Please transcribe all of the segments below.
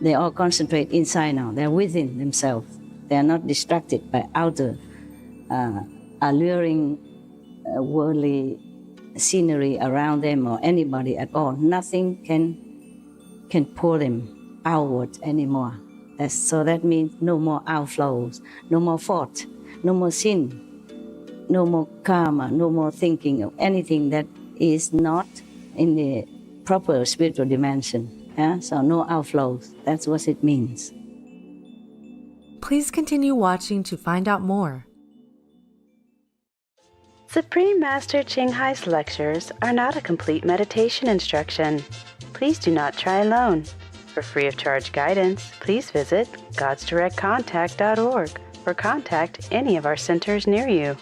They all concentrate inside now. They're within themselves. They are not distracted by outer alluring worldly scenery around them or anybody at all. Nothing can pull them outward anymore. So that means no more outflows, no more fault, no more sin, no more karma, no more thinking of anything that is not in the proper spiritual dimension. Yeah? So no outflows. That's what it means. Please continue watching to find out more. Supreme Master Ching Hai's lectures are not a complete meditation instruction. Please do not try alone. For free of charge guidance, please visit godsdirectcontact.org or contact any of our centers near you.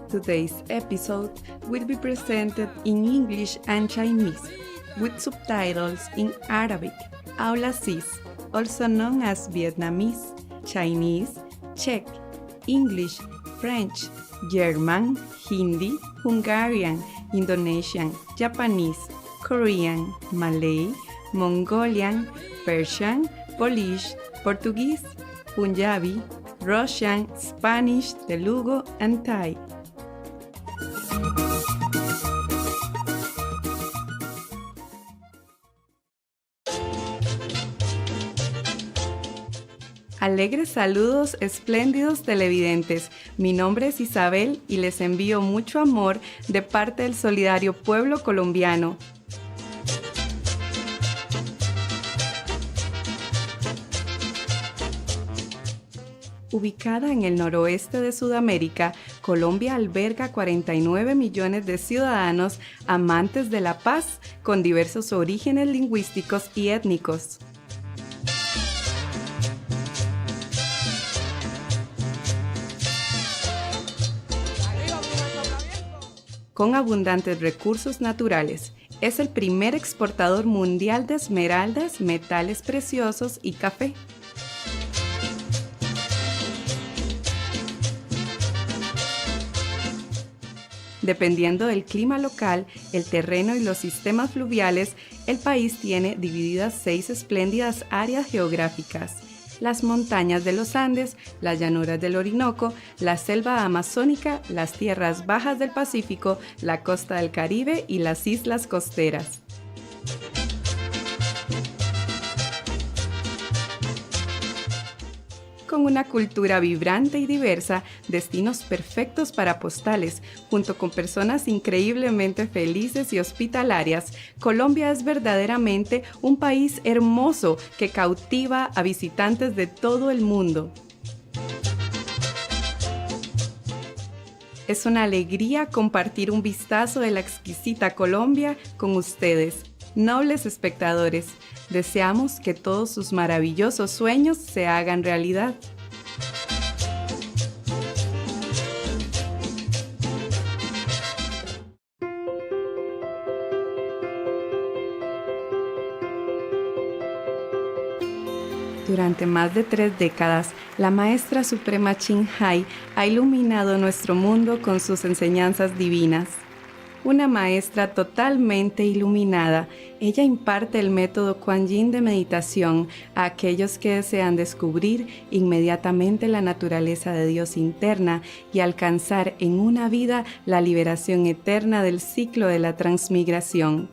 Today's episode will be presented in English and Chinese, with subtitles in Arabic, Aula Cis, also known as Vietnamese, Chinese, Czech, English, French, German, Hindi, Hungarian, Indonesian, Japanese, Korean, Malay, Mongolian, Persian, Polish, Portuguese, Punjabi, Russian, Spanish, Telugu, and Thai. Alegres saludos, espléndidos televidentes. Mi nombre es Isabel y les envío mucho amor de parte del solidario pueblo colombiano. Ubicada en el noroeste de Sudamérica, Colombia alberga 49 millones de ciudadanos amantes de la paz con diversos orígenes lingüísticos y étnicos. Con abundantes recursos naturales, es el primer exportador mundial de esmeraldas, metales preciosos y café. Dependiendo del clima local, el terreno y los sistemas fluviales, el país tiene divididas 6 espléndidas áreas geográficas: las montañas de los Andes, las llanuras del Orinoco, la selva amazónica, las tierras bajas del Pacífico, la costa del Caribe y las islas costeras. Con una cultura vibrante y diversa, destinos perfectos para postales, junto con personas increíblemente felices y hospitalarias, Colombia es verdaderamente un país hermoso que cautiva a visitantes de todo el mundo. Es una alegría compartir un vistazo de la exquisita Colombia con ustedes, nobles espectadores. Deseamos que todos sus maravillosos sueños se hagan realidad. Durante más de 3 décadas, la Maestra Suprema Ching Hai ha iluminado nuestro mundo con sus enseñanzas divinas. Una maestra totalmente iluminada, ella imparte el método Kuan Yin de meditación a aquellos que desean descubrir inmediatamente la naturaleza de Dios interna y alcanzar en una vida la liberación eterna del ciclo de la transmigración.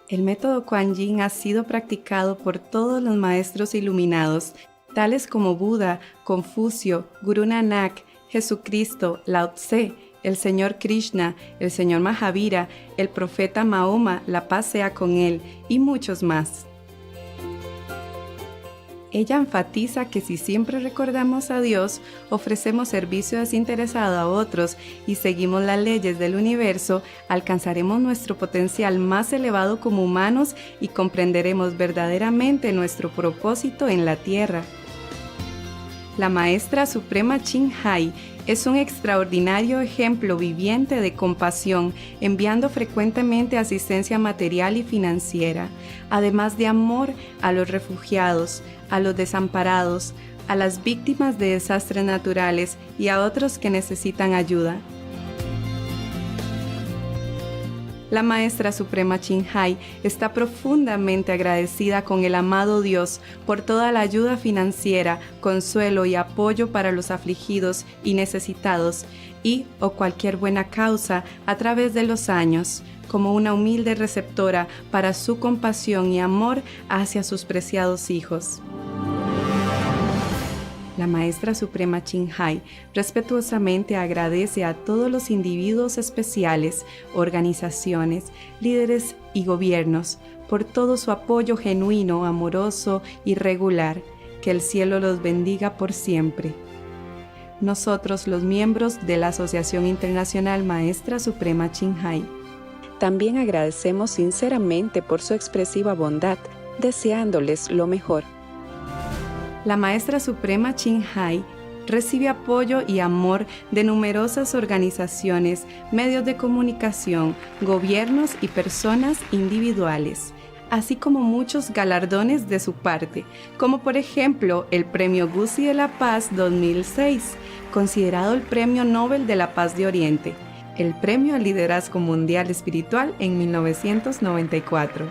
El método Kuan Yin ha sido practicado por todos los maestros iluminados, tales como Buda, Confucio, Gurú Nanak, Jesucristo, Lao Tse, el Señor Krishna, el Señor Mahavira, el profeta Mahoma, la paz sea con él, y muchos más. Ella enfatiza que si siempre recordamos a Dios, ofrecemos servicio desinteresado a otros y seguimos las leyes del universo, alcanzaremos nuestro potencial más elevado como humanos y comprenderemos verdaderamente nuestro propósito en la Tierra. La Maestra Suprema Ching Hai es un extraordinario ejemplo viviente de compasión, enviando frecuentemente asistencia material y financiera, además de amor a los refugiados, a los desamparados, a las víctimas de desastres naturales y a otros que necesitan ayuda. La Maestra Suprema Ching Hai está profundamente agradecida con el amado Dios por toda la ayuda financiera, consuelo y apoyo para los afligidos y necesitados y o cualquier buena causa a través de los años, como una humilde receptora para su compasión y amor hacia sus preciados hijos. La Maestra Suprema Ching Hai respetuosamente agradece a todos los individuos especiales, organizaciones, líderes y gobiernos por todo su apoyo genuino, amoroso y regular. Que el cielo los bendiga por siempre. Nosotros, los miembros de la Asociación Internacional Maestra Suprema Ching Hai, también agradecemos sinceramente por su expresiva bondad, deseándoles lo mejor. La Maestra Suprema Ching Hai recibe apoyo y amor de numerosas organizaciones, medios de comunicación, gobiernos y personas individuales, así como muchos galardones de su parte, como por ejemplo el Premio Guzzi de la Paz 2006, considerado el Premio Nobel de la Paz de Oriente, el Premio al Liderazgo Mundial Espiritual en 1994,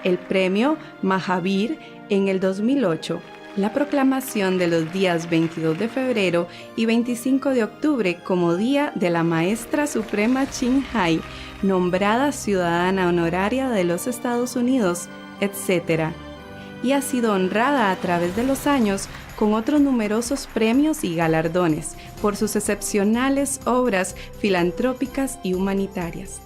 el Premio Mahavir en el 2008, la proclamación de los días 22 de febrero y 25 de octubre como Día de la Maestra Suprema Ching Hai, nombrada Ciudadana Honoraria de los Estados Unidos, etc. Y ha sido honrada a través de los años con otros numerosos premios y galardones por sus excepcionales obras filantrópicas y humanitarias.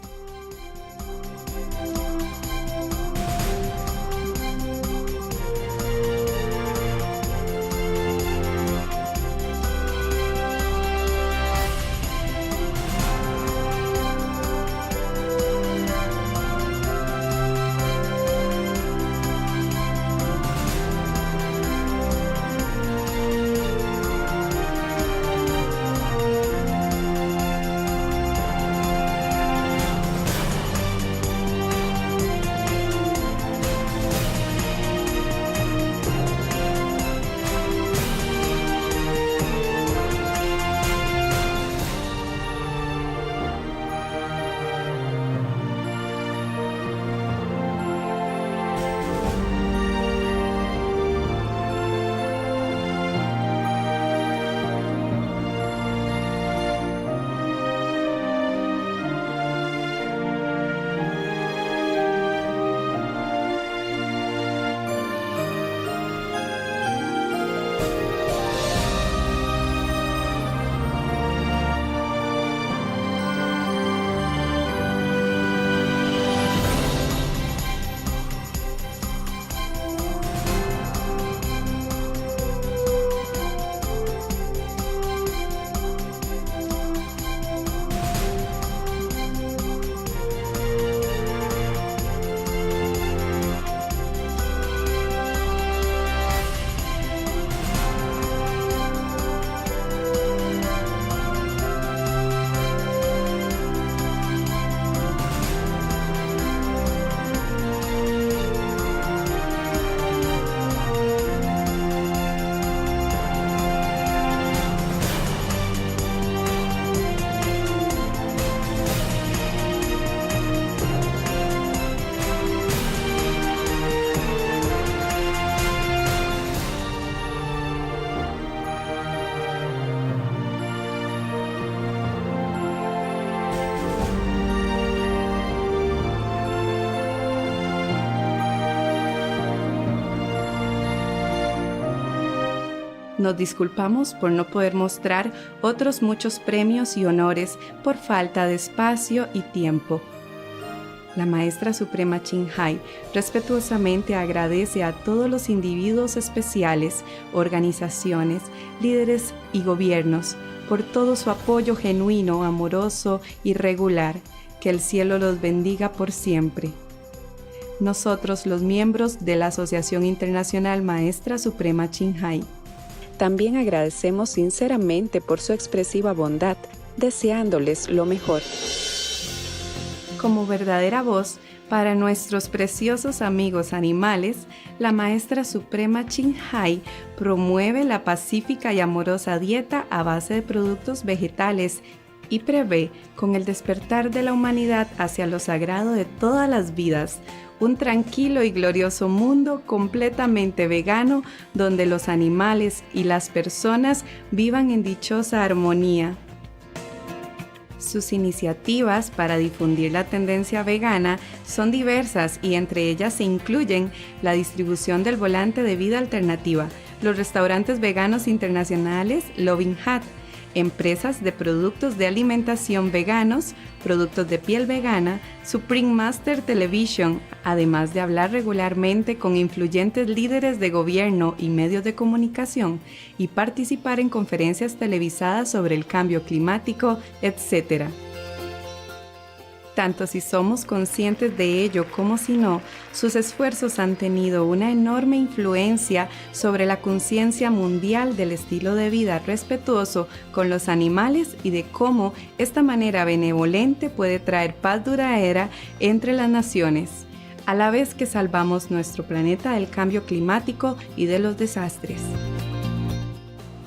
Nos disculpamos por no poder mostrar otros muchos premios y honores por falta de espacio y tiempo. La Maestra Suprema Ching Hai respetuosamente agradece a todos los individuos especiales, organizaciones, líderes y gobiernos por todo su apoyo genuino, amoroso y regular. Que el cielo los bendiga por siempre. Nosotros, los miembros de la Asociación Internacional Maestra Suprema Ching Hai, también agradecemos sinceramente por su expresiva bondad, deseándoles lo mejor. Como verdadera voz para nuestros preciosos amigos animales, la Maestra Suprema Ching Hai promueve la pacífica y amorosa dieta a base de productos vegetales y prevé, con el despertar de la humanidad hacia lo sagrado de todas las vidas, un tranquilo y glorioso mundo completamente vegano donde los animales y las personas vivan en dichosa armonía. Sus iniciativas para difundir la tendencia vegana son diversas y entre ellas se incluyen la distribución del volante de vida alternativa, los restaurantes veganos internacionales Loving Hut, empresas de productos de alimentación veganos, productos de piel vegana, Supreme Master Television, además de hablar regularmente con influyentes líderes de gobierno y medios de comunicación y participar en conferencias televisadas sobre el cambio climático, etc. Tanto si somos conscientes de ello como si no, sus esfuerzos han tenido una enorme influencia sobre la conciencia mundial del estilo de vida respetuoso con los animales y de cómo esta manera benevolente puede traer paz duradera entre las naciones, a la vez que salvamos nuestro planeta del cambio climático y de los desastres.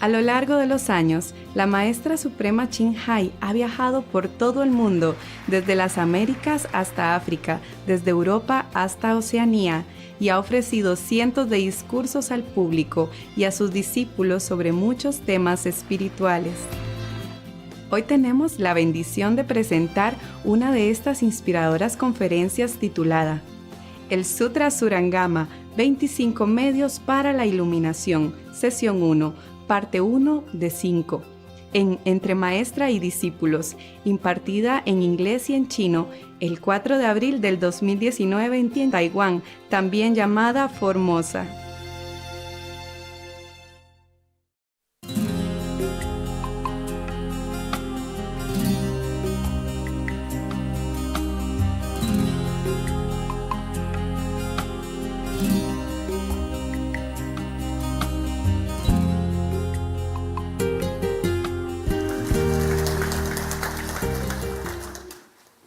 A lo largo de los años, la Maestra Suprema Ching Hai ha viajado por todo el mundo, desde las Américas hasta África, desde Europa hasta Oceanía, y ha ofrecido cientos de discursos al público y a sus discípulos sobre muchos temas espirituales. Hoy tenemos la bendición de presentar una de estas inspiradoras conferencias titulada El Sutra Surangama, 25 medios para la iluminación, sesión 1, parte 1 de 5, Entre Maestra y Discípulos, impartida en inglés y en chino el 4 de abril del 2019 en Taiwán, también llamada Formosa.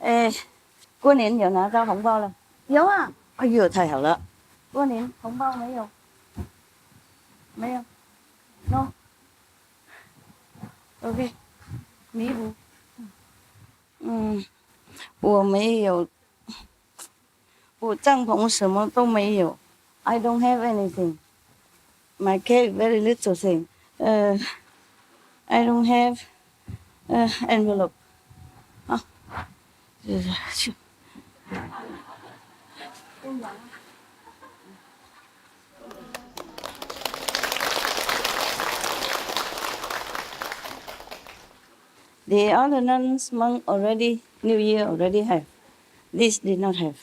Eh, 过年有拿到红包了？有啊！哎呦，太好了！过年红包没有？没有 ？No。OK， 弥补。我没有，我帐篷什么都没有。I don't have anything. My cave very little thing. I don't have envelope. 啊。The other nuns, monk already, New Year already have. This did not have.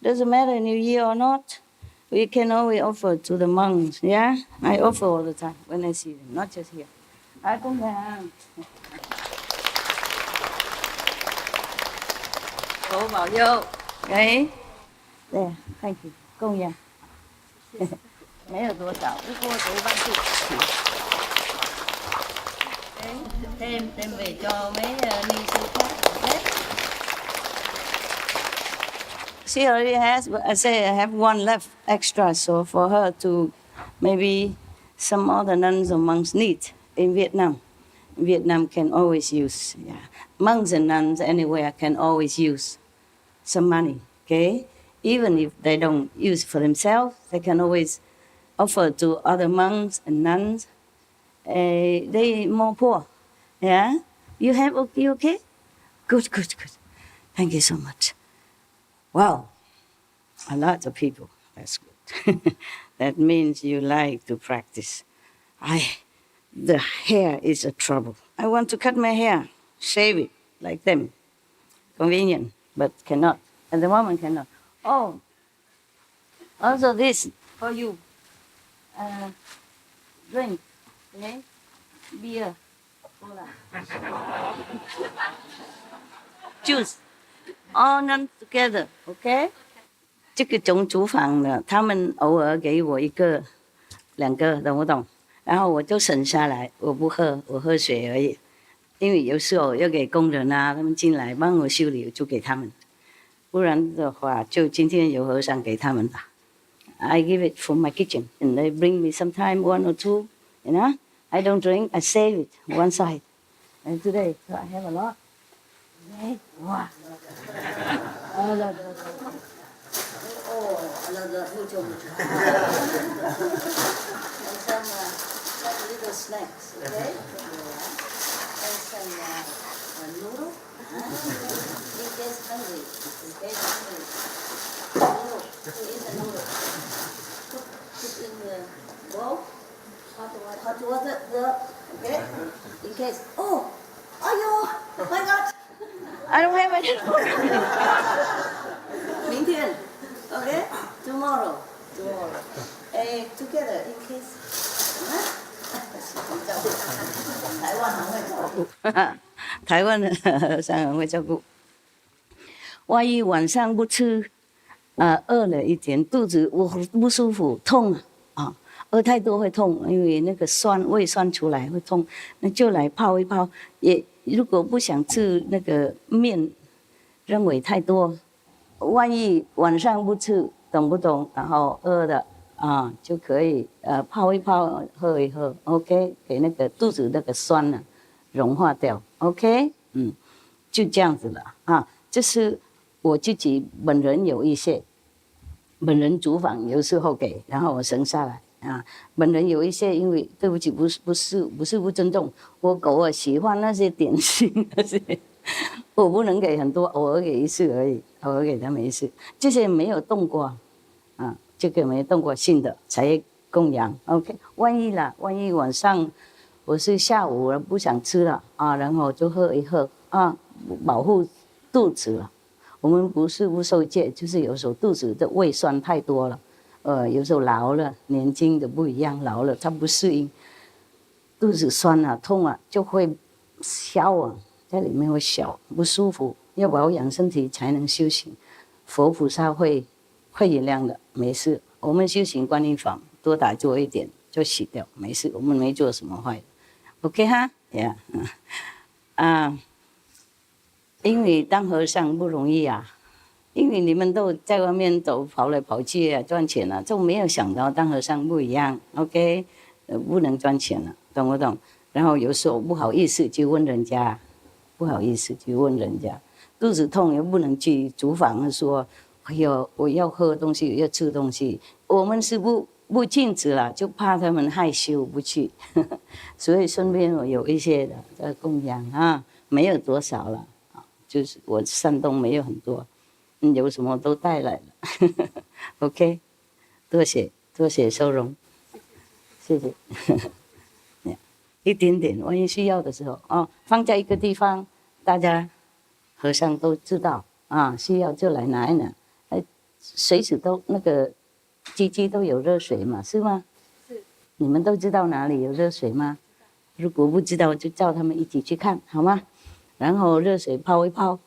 Doesn't matter New Year or not. We can always offer to the monks, yeah? I offer all the time when I see them, not just here. I don't have. 佛保佑 ，OK? There, thank you. 供养，没有多少，不過數翻出。Thêm về cho mấy ni sư khác. She already has, but I say I have one left extra, so for her to maybe some other nuns or monks need in Vietnam. Vietnam can always use, yeah. Monks and nuns anywhere can always use some money, okay? Even if they don't use for themselves, they can always offer to other monks and nuns. They more poor, yeah? You okay? Good. Thank you so much. Wow, a lot of people. That's good. That means you like to practice. The hair is a trouble. I want to cut my hair, shave it like them. Convenient, but cannot. At the moment, cannot. Oh, also this for you. Drink, okay? Beer, cola. Juice. All nuns together, okay? 这个种厨房的，他们偶尔给我1个、2个，懂不懂？然后我就省下来，我不喝，我喝水而已。因为有时候要给工人啊，他们进来帮我修理，就给他们。不然的话就今天有和尚给他们吧。I give it from my kitchen, and they bring me sometime 1 or 2. You know, I don't drink. I save it one side. And today, so I have a lot. Okay. Wow. Oh, and some little snacks, okay? And some noodle. In case hungry. In case hungry. Noodle. Eat the noodle. Put in the bowl. Hot water. Okay? In case. Oh! Oh my God! I don't have any. 明天 Okay? Tomorrow. Together in case. 台湾很会照顾，台湾的和尚很会照顾。万一晚上不吃，饿了一点，肚子不舒服，痛啊，饿太多会痛，因为那个胃酸出来会痛，那就来泡一泡。也如果不想吃那个面，认为太多，万一晚上不吃，懂不懂？然后饿了。就可以泡一泡，喝一喝 ，OK， 给那个肚子那个酸呢融化掉 ，OK， 就这样子了啊。这是我自己本人有一些，本人厨房有时候给，然后我省下来啊。本人有一些，因为对不起，不是不尊重，我狗啊喜欢那些点心那些，我不能给很多，偶尔给一次而已，偶尔给他们一次，这些没有动过啊。这个没动过性的才供养 ，OK。万一晚上我是下午了不想吃了然后就喝一喝保护肚子了。我们不是不受戒，就是有时候肚子的胃酸太多了，有时候老了，年轻的不一样，老了它不适应，肚子酸痛就会消在里面会消不舒服，要保养身体才能修行。佛菩萨会原谅的，没事。我们修行观音法多打坐一点就洗掉，没事。我们没做什么坏的 ，OK 哈，Yeah， 因为当和尚不容易因为你们都在外面走跑来跑去赚钱就没有想到当和尚不一样 ，OK， 不能赚钱了，懂不懂？然后有时候不好意思去问人家，肚子痛又不能去厨房说。我要喝东西，要吃东西，我们是不禁止了，就怕他们害羞不去，所以身边我有一些的在供养没有多少了就是我山东没有很多，有什么都带来了，OK， 多谢收容，谢谢，一点点，万一需要的时候放在一个地方，大家和尚都知道需要就来拿一拿。随时都那个鸡都有热水嘛，是吗？是。你们都知道哪里有热水吗？如果不知道，就叫他们一起去看，好吗？然后热水泡一泡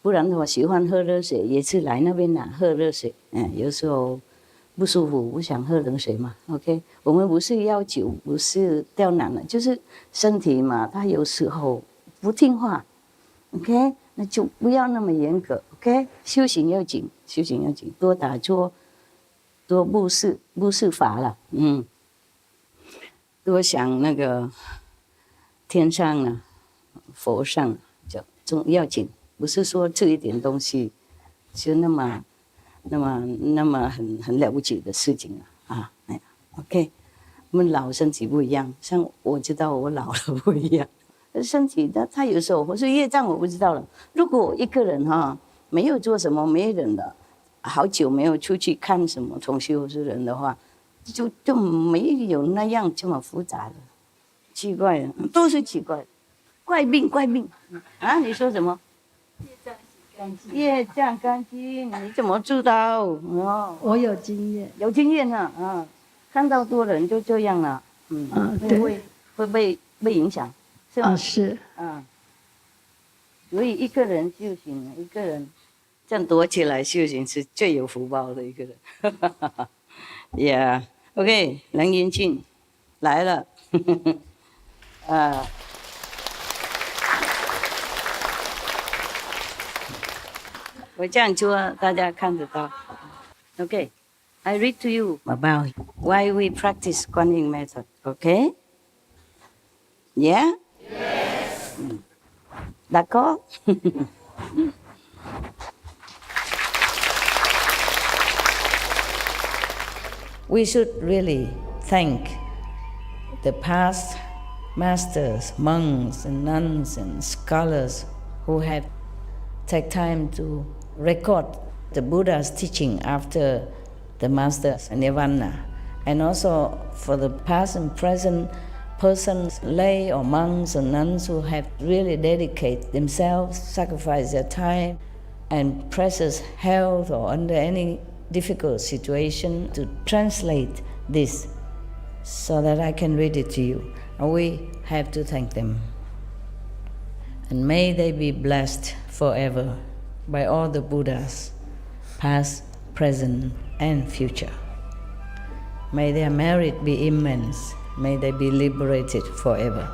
不然的话喜欢喝热水也是来那边喝热水。有时候不舒服不想喝冷水嘛 ，OK。我们不是要求，不是刁难了，就是身体嘛，他有时候不听话 ，OK。那就不要那么严格 ，OK？ 修行要紧，多打坐，多布施法了，多想那个天上佛上就要紧，不是说这一点东西就那么很了不起的事情OK？ 我们老身体不一样，像我知道我老了不一样。身体他有时候或是业障我不知道了。如果我一个人没有做什么，没人的，好久没有出去看什么同修是人的话，就没有那样这么复杂的，奇怪的都是奇怪的，怪病你说什么？业障干净，你怎么知道？我有经验，看到多人就这样了，对，会被影响。是吗？是。所以一个人修行，一个人这样躲起来修行是最有福报的一个人。OK， 梁延庆来了。我这样做大家看得到。Okay, I read to you about why we practice Guanyin method. Okay? Yeah? Yes. D'accord? We should really thank the past masters, monks and nuns and scholars who have taken time to record the Buddha's teaching after the master's nirvana, and also for the past and present persons, lay or monks or nuns who have really dedicated themselves, sacrificed their time and precious health or under any difficult situation to translate this so that I can read it to you. And we have to thank them. And may they be blessed forever by all the Buddhas, past, present, and future. May their merit be immense. May they be liberated forever.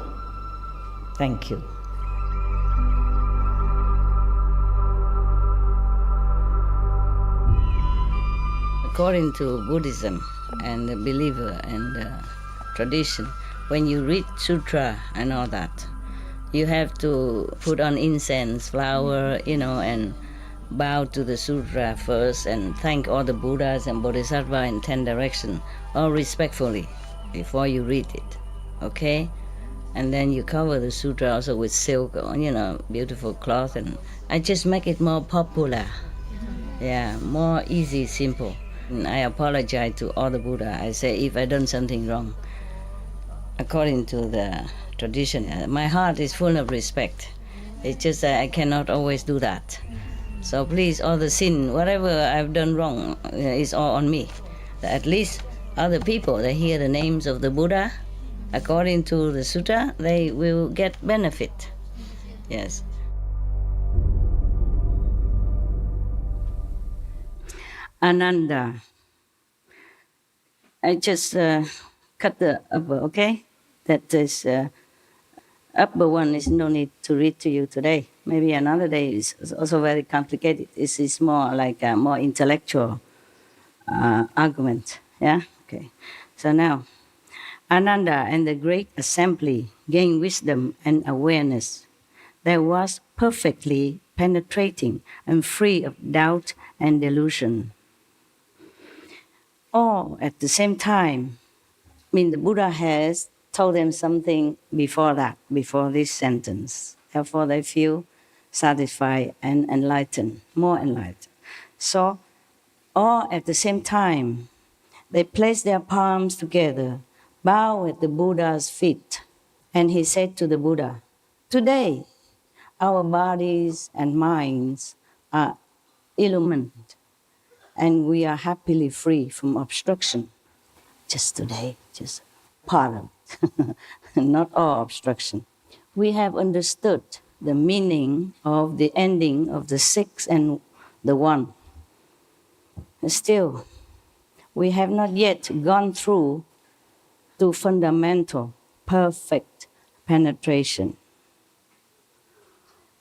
Thank you. According to Buddhism and the believer and the tradition, when you read sutra and all that, you have to put on incense, flower, and bow to the sutra first and thank all the Buddhas and Bodhisattvas in 10 directions, all respectfully, before you read it, okay? And then you cover the sutra also with silk or, beautiful cloth, and I just make it more popular. Yeah, more easy, simple. And I apologize to all the Buddha. I say if I done something wrong, according to the tradition, my heart is full of respect. It's just that I cannot always do that. So please, all the sin, whatever I've done wrong, is all on me. At least other people, they hear the names of the Buddha, according to the sutta, they will get benefit. Yes. Ananda. I just cut the upper, okay? That is upper one is no need to read to you today. Maybe another day is also very complicated. This is more like a more intellectual argument. Yeah? Okay. So now, Ananda and the great assembly gained wisdom and awareness that was perfectly penetrating and free of doubt and delusion. All at the same time. The Buddha has told them something before that, before this sentence. Therefore, they feel satisfied and enlightened, more enlightened. So, all at the same time, they place their palms together, bow at the Buddha's feet, and he said to the Buddha, "Today, our bodies and minds are illumined, and we are happily free from obstruction." Just today, just part of it, not all obstruction. We have understood the meaning of the ending of the six and the one. Still, we have not yet gone through to fundamental, perfect penetration.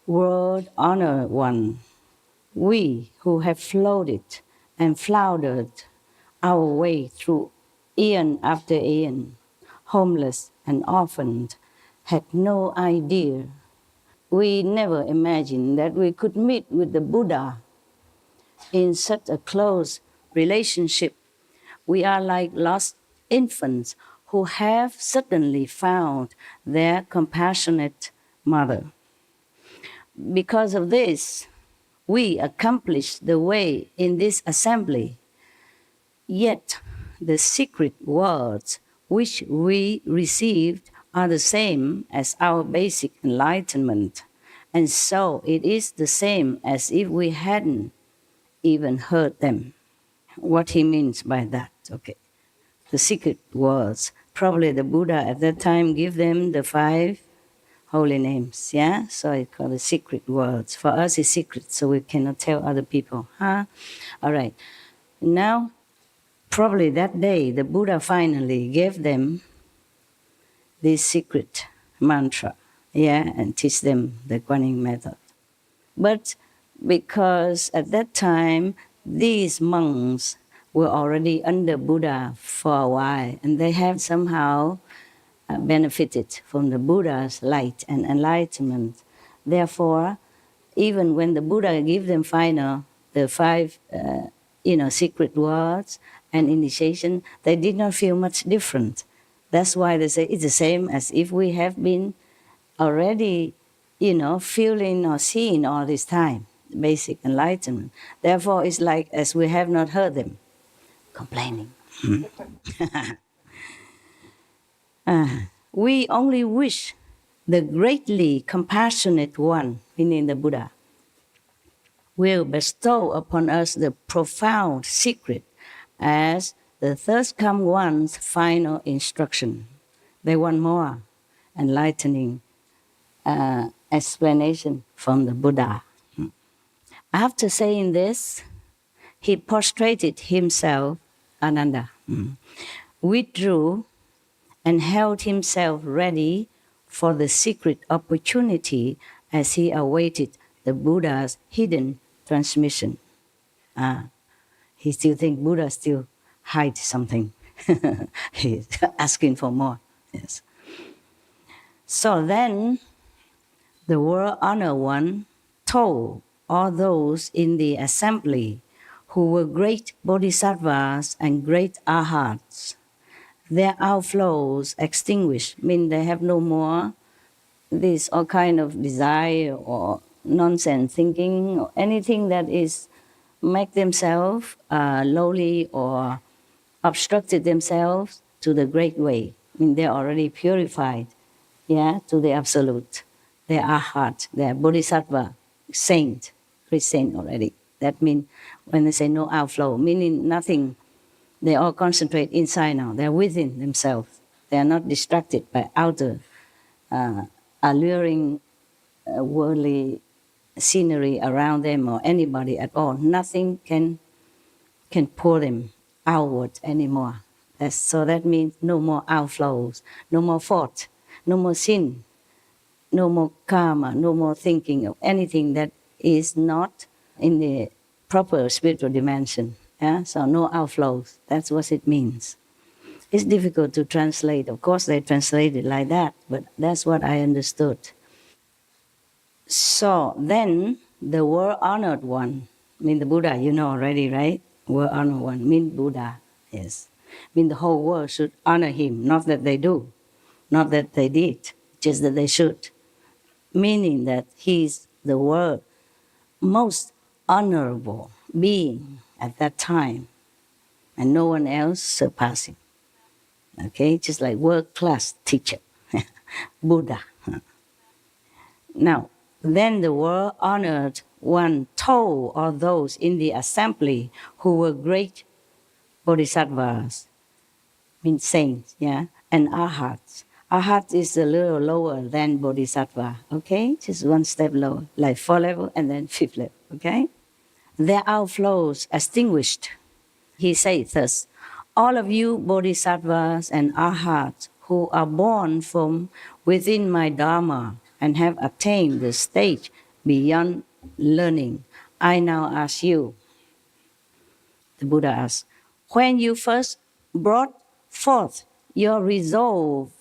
World Honored One, we who have floated and floundered our way through eon after eon, homeless and orphaned, had no idea. We never imagined that we could meet with the Buddha in such a close relationship. We are like lost infants who have suddenly found their compassionate mother. Because of this, we accomplished the way in this assembly. Yet, the secret words which we received are the same as our basic enlightenment, and so it is the same as if we hadn't even heard them. What he means by that, okay. The secret words, probably the Buddha at that time gave them the 5 holy names, yeah? So it's called the secret words. For us it's secret, so we cannot tell other people, huh? All right, now, probably that day, the Buddha finally gave them this secret mantra, yeah, and teach them the Guanyin method. But because at that time, these monks were already under Buddha for a while, and they have somehow benefited from the Buddha's light and enlightenment. Therefore, even when the Buddha gave them the five secret words and initiation, they did not feel much different. That's why they say it's the same as if we have been already, feeling or seeing all this time, basic enlightenment. Therefore, it's like as we have not heard them complaining. We only wish the greatly compassionate one, meaning the Buddha, will bestow upon us the profound secret as the thirst come one's final instruction. They want more enlightening explanation from the Buddha. After saying this, he prostrated himself, Ananda, withdrew and held himself ready for the secret opportunity as he awaited the Buddha's hidden transmission. He still thinks Buddha still hides something. He's asking for more. Yes. So then, the world-honored one told all those in the assembly who were great bodhisattvas and great arhats, their outflows extinguished, mean they have no more this all kind of desire or nonsense thinking or anything that is make themselves lowly or obstructed themselves to the great way. I mean, they're already purified, to the absolute. They are arhat, they are bodhisattva, saint, great saint already. That means when they say no outflow, meaning nothing. They all concentrate inside now. They're within themselves. They are not distracted by outer alluring worldly scenery around them or anybody at all. Nothing can pull them outward anymore. So that means no more outflows, no more fault, no more sin, no more karma, no more thinking of anything that is not in the proper spiritual dimension. So no outflows. That's what it means. It's difficult to translate. Of course, they translate it like that, but that's what I understood. So then, the world-honored one, mean the Buddha, you know already, right? World-honored one, mean Buddha, yes. Mean the whole world should honor him, not that they do, not that they did, just that they should. Meaning that he's the world most honorable being at that time, and no one else surpassing. Okay, just like world-class teacher, Buddha. Now, then the world-honored one told all those in the assembly who were great bodhisattvas, means saints, and arhats. Arhat is a little lower than bodhisattva, okay? Just one step lower, like 4 level and then 5th level, okay? Their outflows extinguished. He said thus, all of you bodhisattvas and arhats who are born from within my Dharma and have attained the stage beyond learning, I now ask you, the Buddha asked, when you first brought forth your resolve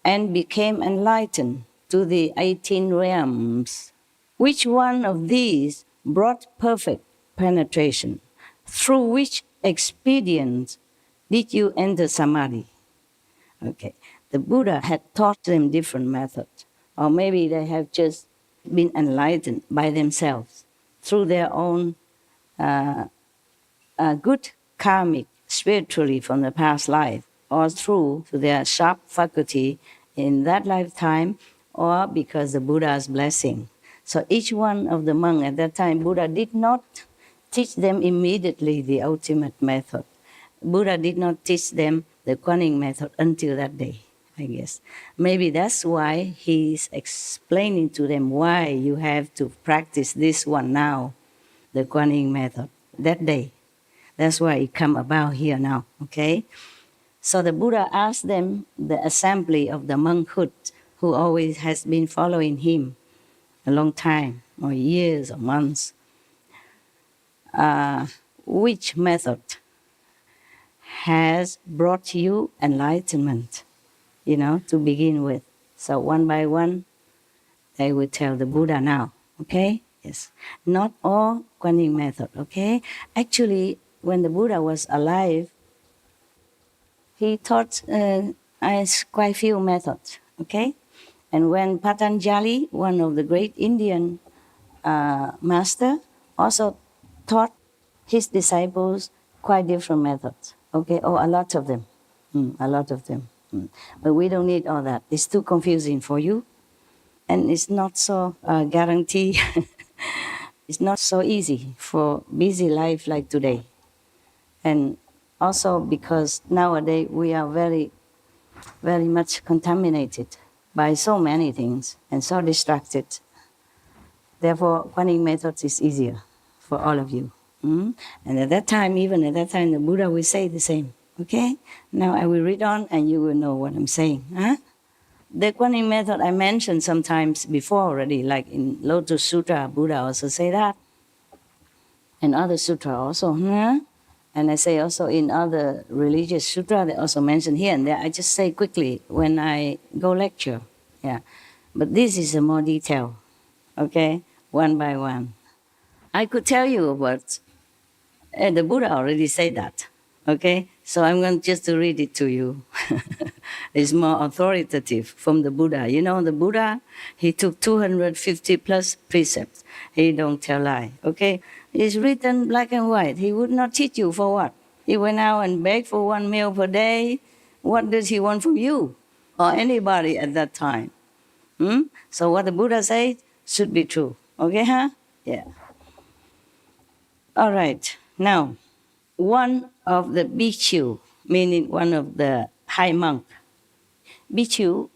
and became enlightened to the 18 realms, which one of these brought perfect penetration? Through which expedient did you enter samadhi? Okay, the Buddha had taught them different methods, or maybe they have just been enlightened by themselves through their own good karmic spiritually from the past life, or through their sharp faculty in that lifetime, or because the Buddha's blessing. So each one of the monks at that time, Buddha did not teach them immediately the ultimate method. Buddha did not teach them the Kuan method until that day, I guess. Maybe that's why he's explaining to them why you have to practice this one now, the Kuan method, that day. That's why it come about here now, okay? So the Buddha asked them, the assembly of the monkhood, who always has been following him a long time, or years or months, which method has brought you enlightenment, to begin with. So one by one, they will tell the Buddha now, okay? Yes. Not all Kuan Yin method, okay? Actually, when the Buddha was alive, he taught quite few methods, okay? And when Patanjali, one of the great Indian master, also taught his disciples quite different methods, okay? Or a lot of them, a lot of them. But we don't need all that. It's too confusing for you. And it's not so guaranteed. It's not so easy for busy life like today. And also because nowadays we are very, very much contaminated by so many things and so distracted. Therefore, Kuan Yin method is easier for all of you. And at that time, even at that time, the Buddha will say the same. Okay? Now I will read on and you will know what I'm saying. Huh? The Kuan Yin method I mentioned sometimes before already, like in Lotus Sutra, Buddha also say that. And other sutra also. And I say also in other religious sutra, they also mention here and there. I just say quickly when I go lecture. Yeah. But this is a more detail. Okay? One by one. I could tell you about, the Buddha already said that. Okay? So I'm going just to read it to you. It's more authoritative from the Buddha. The Buddha, he took 250 plus precepts. He don't tell lie. Okay? It's written black and white. He would not teach you for what? He went out and begged for 1 meal per day. What does he want from you or anybody at that time? So what the Buddha said should be true. Okay, huh? Yeah. All right. Now, one of the bhikkhu, meaning one of the high monk. Bhikkhu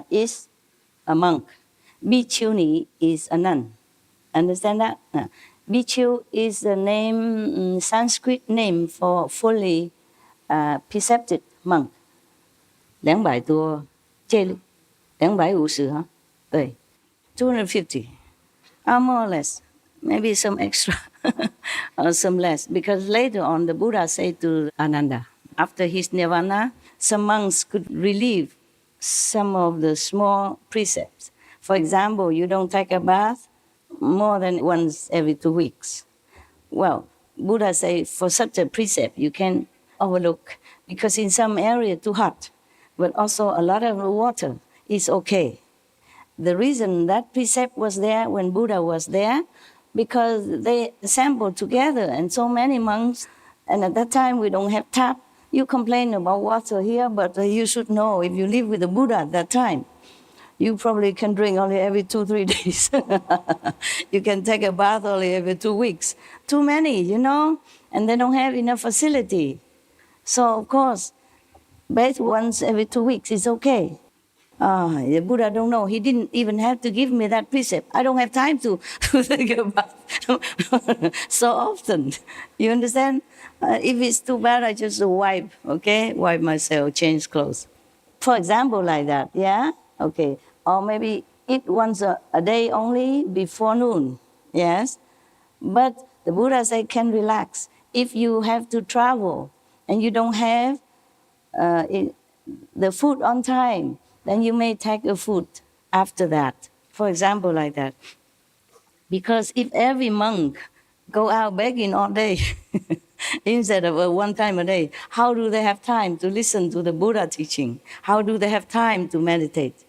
is a monk. Bhikkhuni is a nun. Understand that? Bhikkhu is the name, Sanskrit name for fully precepted monk. 200多戒律 250 huh? 对 250 more or less. Maybe some extra or some less. Because later on the Buddha said to Ananda, after his nirvana, some monks could relieve some of the small precepts. For example, you don't take a bath more than once every 2 weeks. Well, Buddha said for such a precept you can overlook because in some area too hot, but also a lot of water is okay. The reason that precept was there when Buddha was there, because they assembled together and so many monks, and at that time we don't have tap. You complain about water here, but you should know if you live with the Buddha at that time, you probably can drink only every 2-3 days. You can take a bath only every 2 weeks. Too many, and they don't have enough facility. So, of course, bath once every 2 weeks is okay. The Buddha don't know. He didn't even have to give me that precept. I don't have time to take a bath so often. You understand? If it's too bad, I just wipe, okay? Wipe myself, change clothes. For example, like that, yeah? Okay. Or maybe eat once a day only before noon, yes? But the Buddha said can relax. If you have to travel and you don't have the food on time, then you may take a food after that. For example, like that. Because if every monk go out begging all day instead of one time a day, how do they have time to listen to the Buddha teaching? How do they have time to meditate?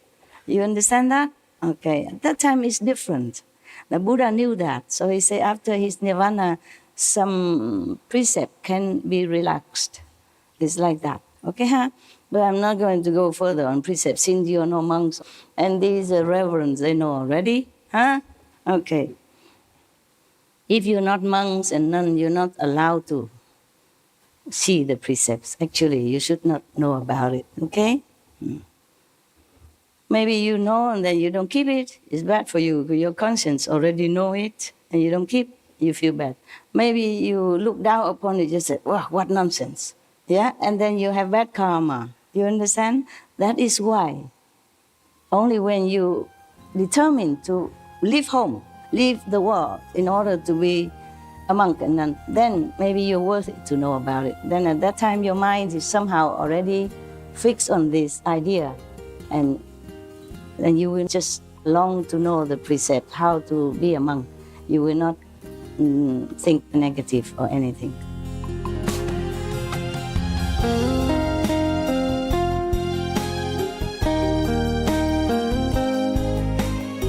You understand that? Okay. At that time it's different. The Buddha knew that. So he said after his nirvana, some precept can be relaxed. It's like that. Okay, huh? But I'm not going to go further on precepts since you are no monks. And these reverends, they know already. Huh? Okay. If you're not monks and nuns, you're not allowed to see the precepts. Actually, you should not know about it. Okay? Maybe you know and then you don't keep it. It's bad for you. Your conscience already know it and you don't keep, you feel bad. Maybe you look down upon it, just say, wow, what nonsense. Yeah? And then you have bad karma. You understand? That is why. Only when you determine to leave home, leave the world in order to be a monk, and then maybe you're worth it to know about it. Then at that time, your mind is somehow already fixed on this idea, and then you will just long to know the precept, how to be a monk. You will not think negative or anything.